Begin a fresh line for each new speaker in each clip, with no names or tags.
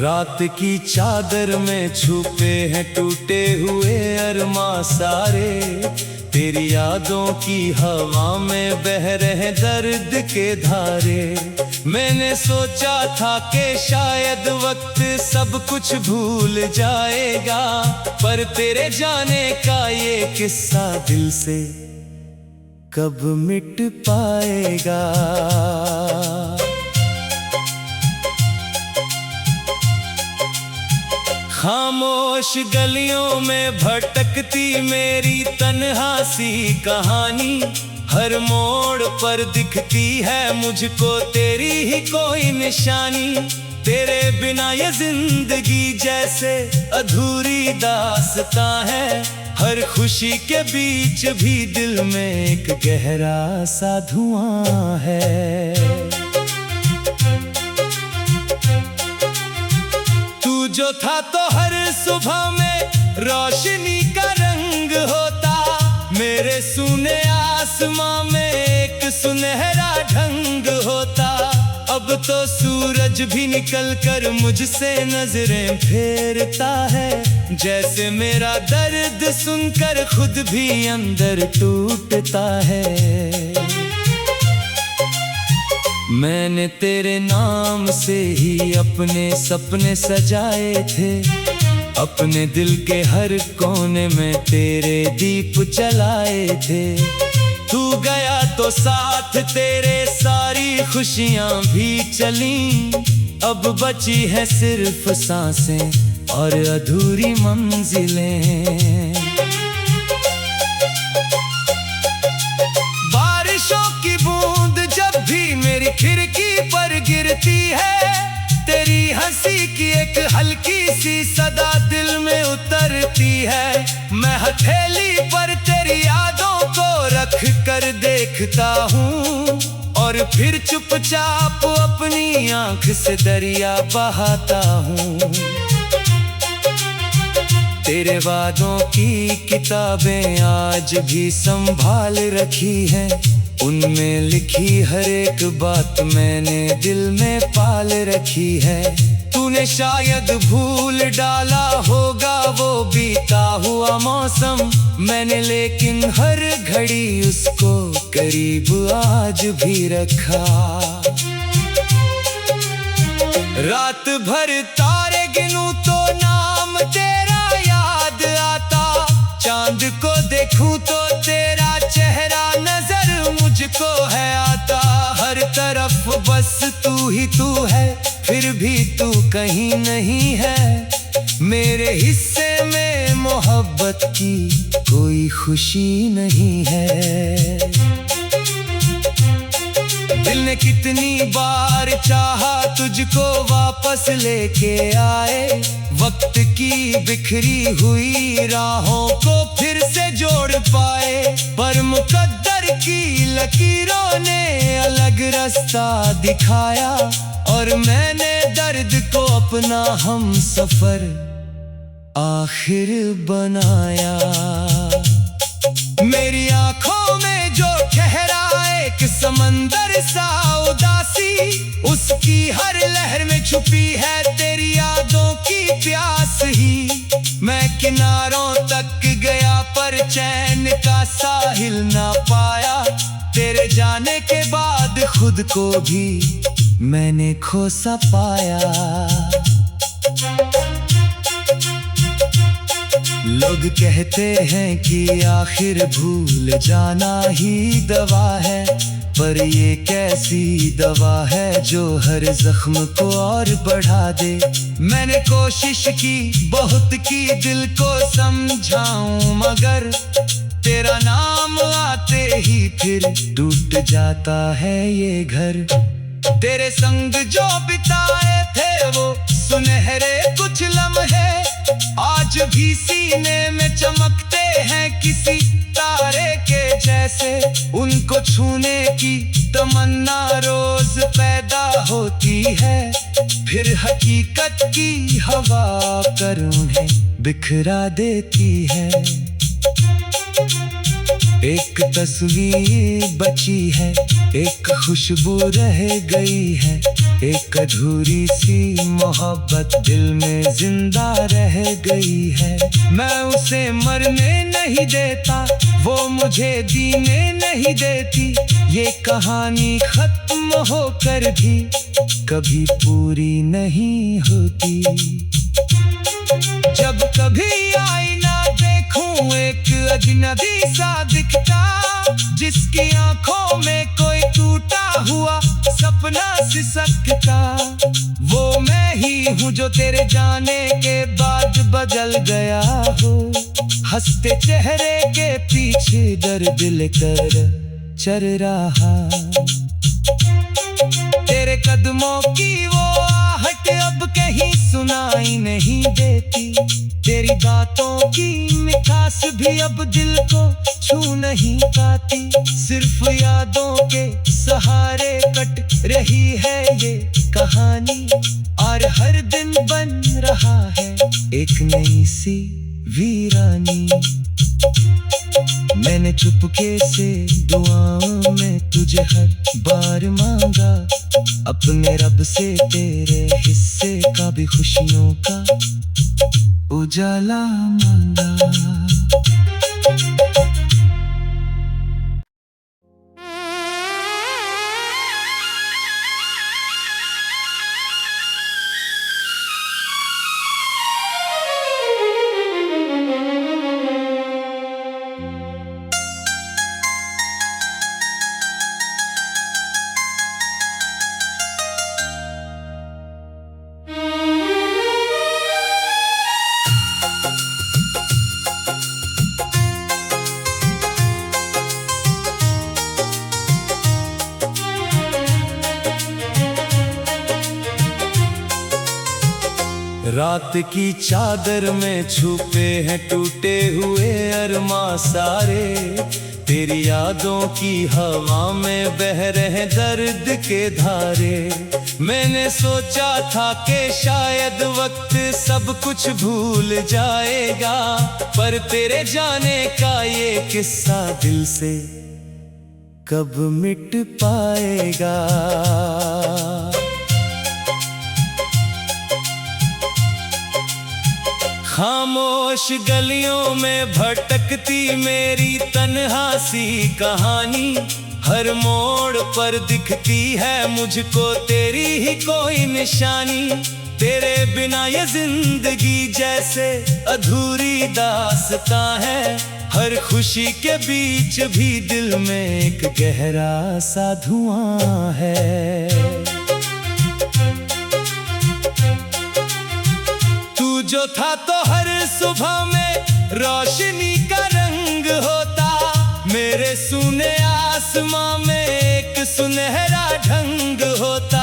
रात की चादर में छुपे हैं टूटे हुए अरमां सारे, तेरी यादों की हवा में बह रहे दर्द के धारे। मैंने सोचा था कि शायद वक्त सब कुछ भूल जाएगा, पर तेरे जाने का ये किस्सा दिल से कब मिट पाएगा। खामोश गलियों में भटकती मेरी तन्हा सी कहानी, हर मोड़ पर दिखती है मुझको तेरी ही कोई निशानी। तेरे बिना ये जिंदगी जैसे अधूरी दास्तां है, हर खुशी के बीच भी दिल में एक गहरा सा धुआं है। जो था तो हर सुबह में रोशनी का रंग होता, मेरे सूने आसमां में एक सुनहरा ढंग होता। अब तो सूरज भी निकल कर मुझसे नजरें फेरता है, जैसे मेरा दर्द सुनकर खुद भी अंदर टूटता है। मैंने तेरे नाम से ही अपने सपने सजाए थे, अपने दिल के हर कोने में तेरे दीप जलाए थे। तू गया तो साथ तेरे सारी खुशियां भी चलीं, अब बची है सिर्फ सांसें और अधूरी मंजिलें। बारिशों की बूंद जब भी मेरी खिड़की पर गिरती है, तेरी हंसी की एक हल्की सी सदा दिल में उतरती है। मैं हथेली पर तेरी यादों को रख कर देखता हूँ, और फिर चुपचाप अपनी आंख से दरिया बहाता हूँ। तेरे वादों की किताबें आज भी संभाल रखी हैं, उनमें लिखी हर एक बात मैंने दिल में पाल रखी है। तूने शायद भूल डाला होगा वो बीता हुआ मौसम, मैंने लेकिन हर घड़ी उसको करीब आज भी रखा। रात भर तारे गिनूं तो नाम तेरा याद आता, चांद को देखूं तो तेरा चेहरा नजर मुझको है आता। हर तरफ बस तू ही तू है, फिर भी तू कहीं नहीं है। मेरे हिस्से में मोहब्बत की कोई खुशी नहीं है। दिल ने कितनी बार चाहा तुझको वापस लेके आए, वक्त की बिखरी हुई राहों को फिर से जोड़ पाए, पर मुकद्दर की लकीरों ने अलग रास्ता दिखाया, और मैंने दर्द को अपना हम सफर आखिर बनाया। मेरी आंखों में जो ठहरा एक समंदर सा उदासी, उसकी हर लहर में छुपी है तेरी यादों की प्यास ही। मैं किनारों तक गया पर चैन का साहिल ना पाया, तेरे जाने के बाद खुद को भी मैंने खो सा पाया। लोग कहते हैं कि आखिर भूल जाना ही दवा है, पर ये कैसी दवा है जो हर जख्म को और बढ़ा दे। मैंने कोशिश की बहुत की दिल को समझाऊं, मगर तेरा नाम आते ही फिर टूट जाता है ये घर। तेरे संग जो बिताए थे वो सुनहरे कुछ लम्हे आज भी सीने में चमकते हैं किसी तारे के जैसे। उनको छूने की तमन्ना रोज पैदा होती है, फिर हकीकत की हवा कर उन्हें बिखरा देती है। एक तस्वीर बची है, एक खुशबू रह गई है, एक अधूरी सी मोहब्बत दिल में जिंदा रह गई है। मैं उसे मरने नहीं देता, वो मुझे जीने नहीं देती। ये कहानी खत्म होकर भी कभी पूरी नहीं होती। जब कभी आईना देखूं एक अजनबी सा दिखता, जिसकी आंखों में कोई टूटा हुआ सपना सिसकता, वो मैं ही हूँ जो तेरे जाने के बाद बदल गया हो। हंसते चेहरे के पीछे दर्द लेकर चल रहा। तेरे कदमों की वो आहट अब कहीं सुनाई नहीं देती। तेरी बातों की मिठास भी अब दिल को छू नहीं पाती। सिर्फ यादों के सहारे कट रही है ये कहानी, और हर दिन बन रहा है एक नई सी वीरानी। मैंने चुपके से दुआओं में तुझे हर बार मांगा, अपने रब से तेरे हिस्से का भी खुशियों का उजाला मांगा। रात की चादर में छुपे हैं टूटे हुए अरमां सारे। तेरी यादों की हवा में बह रहे दर्द के धारे। मैंने सोचा था कि शायद वक्त सब कुछ भूल जाएगा, पर तेरे जाने का ये किस्सा दिल से कब मिट पाएगा। खामोश गलियों में भटकती मेरी तन्हा सी कहानी। हर मोड़ पर दिखती है मुझको तेरी ही कोई निशानी। तेरे बिना ये जिंदगी जैसे अधूरी दास्तां है। हर खुशी के बीच भी दिल में एक गहरा सा धुआं है। जो था तो हर सुबह में रोशनी का रंग होता। मेरे सुने आसमां में एक सुनहरा ढंग होता।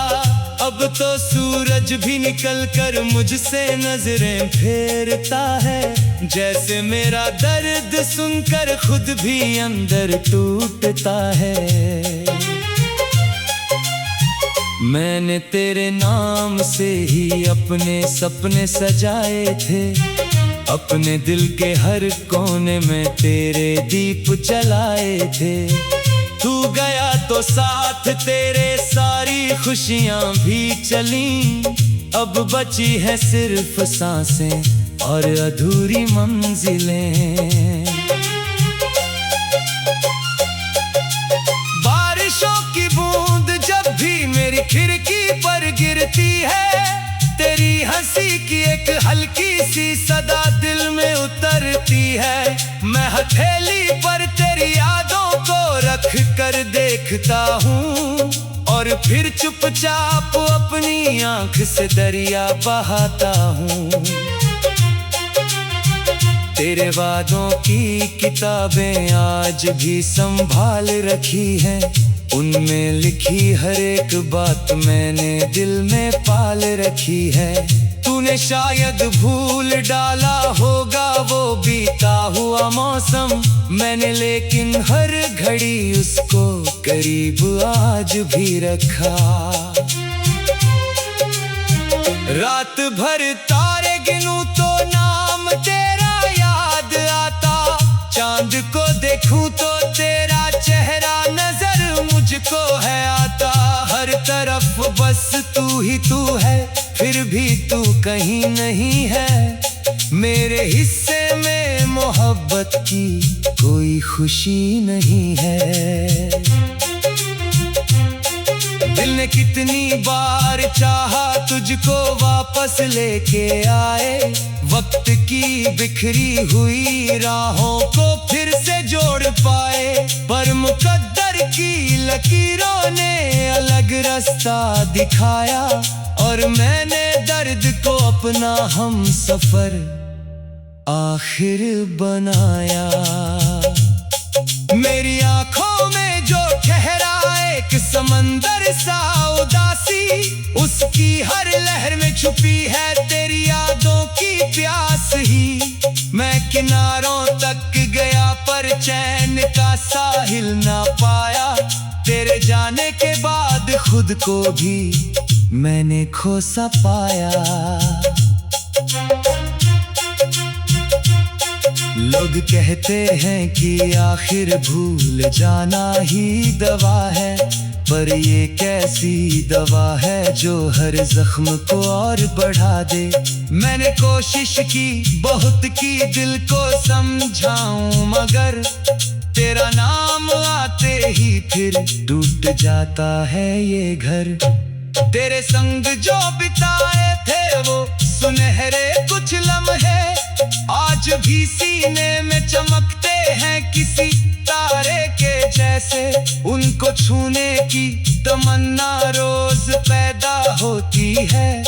अब तो सूरज भी निकल कर मुझसे नजरें फेरता है। जैसे मेरा दर्द सुनकर खुद भी अंदर टूटता है। मैंने तेरे नाम से ही अपने सपने सजाए थे। अपने दिल के हर कोने में तेरे दीप जलाए थे। तू गया तो साथ तेरे सारी खुशियां भी चली। अब बची है सिर्फ सांसें और अधूरी मंजिलें। बारिशों की बूंद जब भी मेरी खिड़की पर गिरती है, तेरी हंसी की एक हल्की सी सदा दिल में उतरती है। मैं हथेली पर तेरी यादों को रख कर देखता हूँ, और फिर चुपचाप अपनी आंख से दरिया बहाता हूँ। तेरे वादों की किताबें आज भी संभाल रखी हैं। उनमें लिखी हर एक बात मैंने दिल में पाल रखी है। तूने शायद भूल डाला होगा वो बीता हुआ मौसम मैंने, लेकिन हर घड़ी उसको करीब आज भी रखा। रात भर तारे गिनूं तो नाम तेरा याद आता। चांद को देखूं तो तेरा चेहरा नजर मुझको है आता। हर तरफ बस तू फिर भी तू कहीं नहीं है। मेरे हिस्से में मोहब्बत की कोई खुशी नहीं है। दिल ने कितनी बार चाहा तुझको वापस लेके आए, वक्त की बिखरी हुई राहों को फिर से जोड़ पाए, पर मुकद्दर की लकीरों ने अलग रास्ता दिखाया और मैंने दर्द को अपना हम सफर आखिर बनाया। मेरी आंखों में जो ठहरा एक समंदर सा उदासी, उसकी हर लहर में छुपी है तेरी यादों की प्यास ही। मैं किनारों तक गया पर चैन का साहिल ना पाया, तेरे जाने के बाद खुद को भी मैंने खो सा पाया। लोग कहते हैं कि आखिर भूल जाना ही दवा है, पर ये कैसी दवा है जो हर जख्म को और बढ़ा दे। मैंने कोशिश की बहुत की दिल को समझाऊं, मगर तेरा नाम आते ही फिर टूट जाता है ये घर। तेरे संग जो बिताए थे वो सुनहरे कुछ लम्हे आज भी सीने में चमकते हैं किसी तारे के जैसे। उनको छूने की तमन्ना रोज पैदा होती है,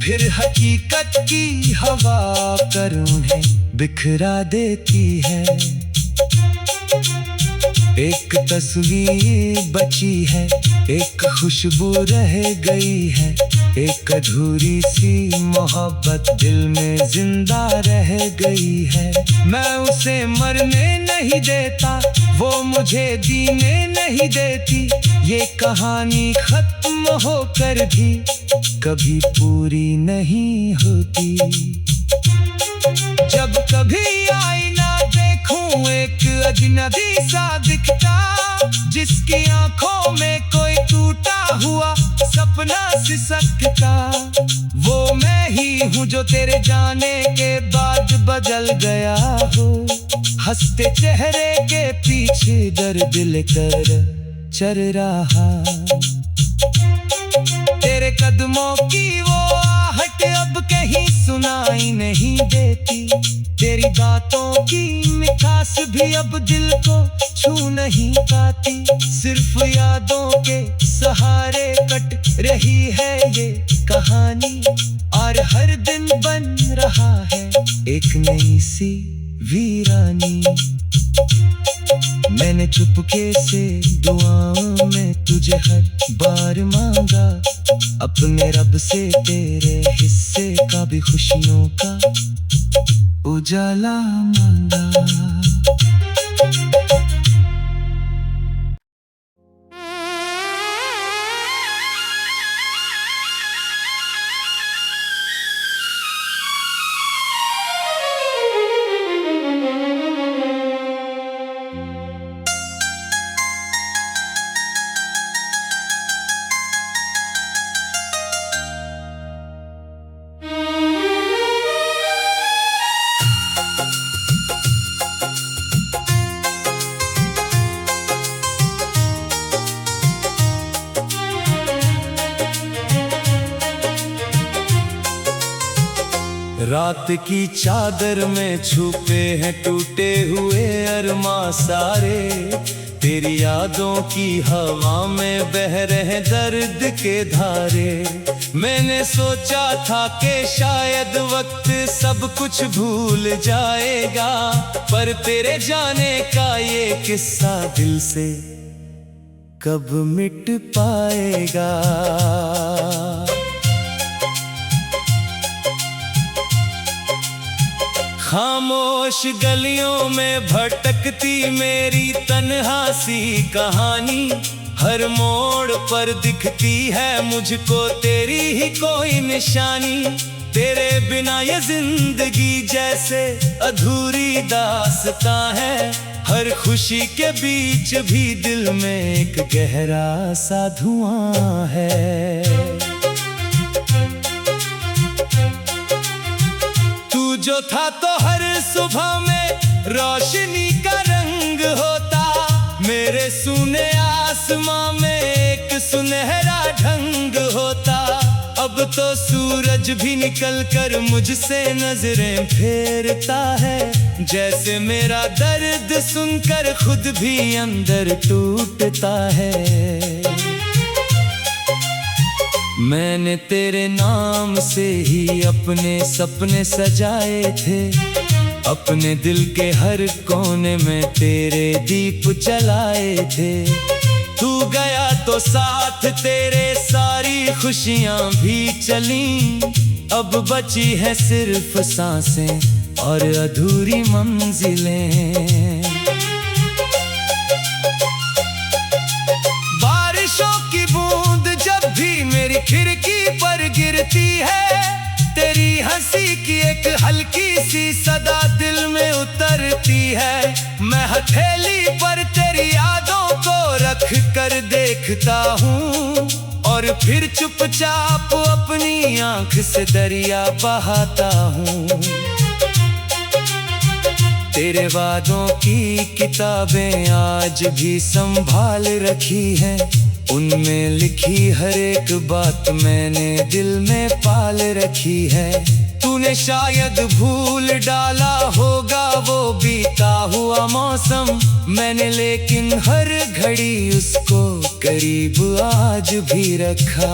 फिर हकीकत की हवा कर उन्हें बिखरा देती है। एक तस्वीर बची है, एक खुशबू रह गई है, एक अधूरी सी मोहब्बत दिल में जिंदा रह गई है। मैं उसे मरने नहीं देता, वो मुझे जीने नहीं देती, ये कहानी खत्म होकर भी कभी पूरी नहीं होती। जब कभी आईना देखूं एक अजनबी सा दिखता, जिसकी आंखों में कोई टूटा हुआ सपना सिसकता, वो मैं ही हूँ जो तेरे जाने के बाद बदल गया हो। हंसते चेहरे के पीछे दर्द लेकर चल रहा, तेरे कदमों की वो आहट अब कहीं सुनाई नहीं देती, तेरी बातों की मिठास भी अब दिल को छू नहीं पाती। सिर्फ यादों के सहारे कट रही है ये कहानी, और हर दिन बन रहा है एक नई सी वीरानी। मैंने चुपके से दुआओं में तुझे हर बार मांगा, अपने रब से तेरे हिस्से का भी खुशियों का उजाला मांगा। रात की चादर में छुपे हैं टूटे हुए अरमां सारे, तेरी यादों की हवा में बह रहे दर्द के धारे। मैंने सोचा था कि शायद वक्त सब कुछ भूल जाएगा, पर तेरे जाने का ये किस्सा दिल से कब मिट पाएगा। खामोश गलियों में भटकती मेरी तन्हा सी कहानी, हर मोड़ पर दिखती है मुझको तेरी ही कोई निशानी। तेरे बिना ये जिंदगी जैसे अधूरी दास्तां है, हर खुशी के बीच भी दिल में एक गहरा सा धुआं है। जो था तो हर सुबह में रोशनी का रंग होता, मेरे सूने आसमां में एक सुनहरा ढंग होता। अब तो सूरज भी निकल कर मुझसे नजरें फेरता है, जैसे मेरा दर्द सुनकर खुद भी अंदर टूटता है। मैंने तेरे नाम से ही अपने सपने सजाए थे, अपने दिल के हर कोने में तेरे दीप जलाए थे। तू गया तो साथ तेरे सारी खुशियां भी चली, अब बची है सिर्फ सांसें और अधूरी मंजिलें। बारिशों की बूंद जब भी मेरी खिड़की पर गिरती है, तेरी हंसी की एक हल्की सी सदा दिल में उतरती है। मैं हथेली पर तेरी यादों को रख कर देखता हूँ, और फिर चुपचाप अपनी आंख से दरिया बहाता हूँ। तेरे वादों की किताबें आज भी संभाल रखी हैं, उनमें लिखी हर एक बात मैंने दिल में पाल रखी है। तूने शायद भूल डाला होगा वो बीता हुआ मौसम, मैंने लेकिन हर घड़ी उसको करीब आज भी रखा।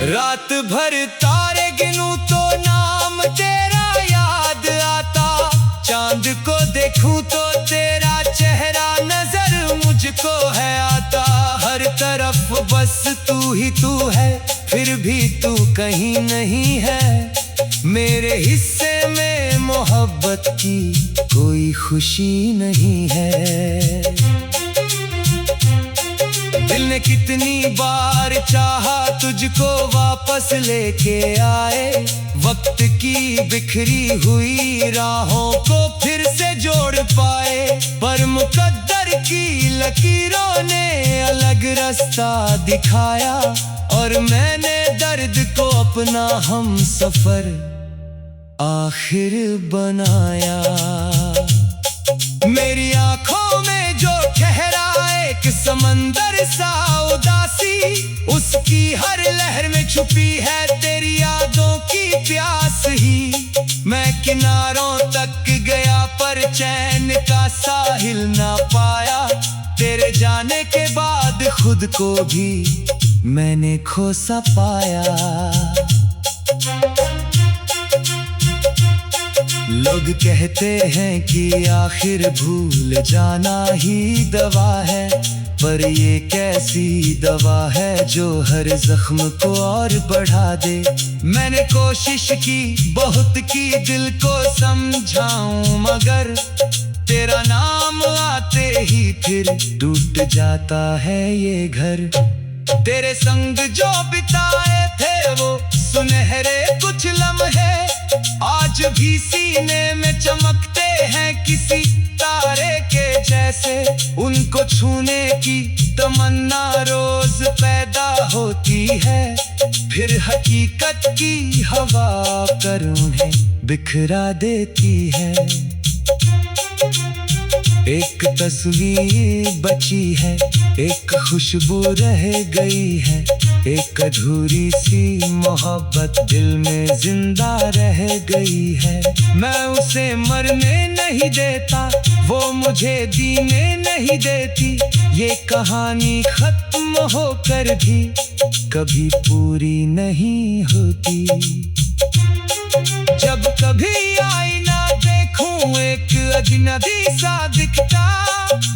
रात भर तारे गिनूं तो नाम तेरा याद आता, चांद को देखूं तो तेरा चेहरा नजर मुझको है आता। हर तरफ बस तू ही तू है, फिर भी तू कहीं नहीं है। मेरे हिस्से में मोहब्बत की कोई खुशी नहीं है। दिल ने कितनी बार चाहा तुझको वापस लेके आए, वक्त की बिखरी हुई राहों को फिर से जोड़ पाए, पर मुकद्दर की लकीरों ने अलग रास्ता दिखाया, और मैंने दर्द को अपना हम सफर आखिर बनाया। मेरी आंखों में जो ठहरा एक समंदर सा उदासी, उसकी हर लहर में छुपी है तेरी यादों की प्यास ही। मैं किनारों तक गया पर चैन का साहिल ना पाया, तेरे जाने के बाद खुद को भी मैंने खो सा पाया। लोग कहते हैं कि आखिर भूल जाना ही दवा है, पर ये कैसी दवा है जो हर जख्म को और बढ़ा दे। मैंने कोशिश की बहुत की दिल को समझाऊं, मगर तेरा नाम आते ही फिर टूट जाता है ये घर। तेरे संग जो बिताए थे वो सुनहरे कुछ लम्हे आज भी सीने में चमकते हैं किसी तारे के जैसे। उनको छूने की तमन्ना रोज पैदा होती है, फिर हकीकत की हवा कर उन्हें बिखरा देती है। एक तस्वीर बची है, एक खुशबू रह गई है, एक अधूरी सी मोहब्बत दिल में जिंदा रह गई है। मैं उसे मरने नहीं देता, वो मुझे जीने नहीं देती। ये कहानी खत्म होकर भी कभी पूरी नहीं होती। जब कभी आईना देखूं एक अजनबी सा दिखता,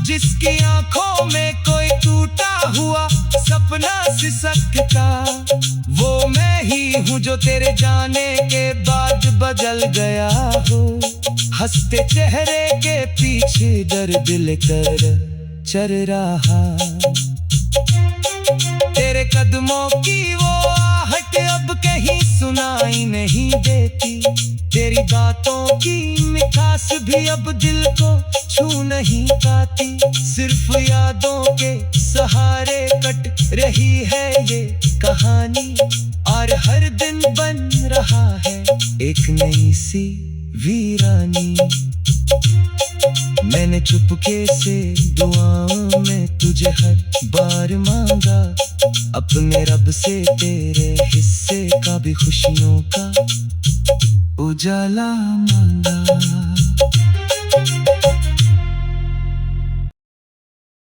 जिसकी आंखों में कोई टूटा हुआ सपना सिसकता, वो मैं ही हूँ जो तेरे जाने के बाद बदल गया हो। हंसते चेहरे के पीछे दर्द लेकर चल रहा, तेरे कदमों की वो आहट अब कहीं सुनाई नहीं देती। तेरी बातों की मिठास भी अब दिल को छू नहीं पाती। सिर्फ यादों के सहारे कट रही है ये कहानी। और हर दिन बन रहा है एक नई सी वीरानी। मैंने चुपके से दुआओं में तुझे हर बार मांगा, अपने रब से तेरे हिस्से का भी खुशियों का उजाला मांगा।